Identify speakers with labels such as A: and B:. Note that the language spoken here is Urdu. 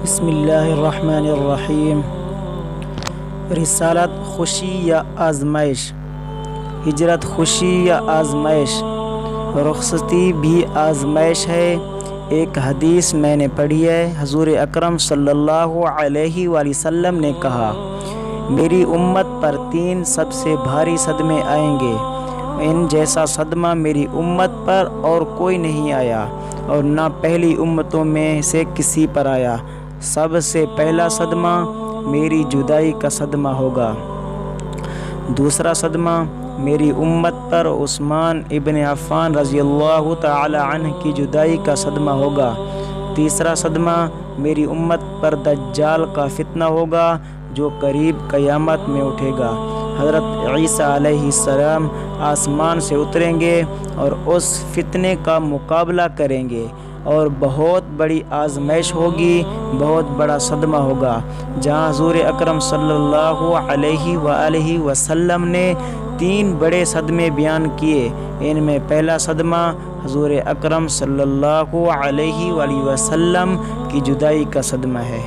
A: بسم اللہ الرحمن الرحیم۔ رسالت خوشی یا آزمائش، ہجرت خوشی یا آزمائش، رخصتی بھی آزمائش ہے۔ ایک حدیث میں نے پڑھی ہے، حضور اکرم صلی اللہ علیہ وآلہ وسلم نے کہا، میری امت پر 3 سب سے بھاری صدمے آئیں گے، ان جیسا صدمہ میری امت پر اور کوئی نہیں آیا اور نہ پہلی امتوں میں سے کسی پر آیا۔ سب سے پہلا صدمہ میری جدائی کا صدمہ ہوگا، دوسرا صدمہ میری امت پر عثمان ابن عفان رضی اللہ تعالی عنہ کی جدائی کا صدمہ ہوگا، تیسرا صدمہ میری امت پر دجال کا فتنہ ہوگا جو قریب قیامت میں اٹھے گا۔ حضرت عیسیٰ علیہ السلام آسمان سے اتریں گے اور اس فتنے کا مقابلہ کریں گے اور بہت بڑی آزمائش ہوگی، بہت بڑا صدمہ ہوگا۔ جہاں حضور اکرم صلی اللہ علیہ وآلہ وسلم نے 3 بڑے صدمے بیان کیے، ان میں پہلا صدمہ حضور اکرم صلی اللہ علیہ وآلہ وسلم کی جدائی کا صدمہ ہے۔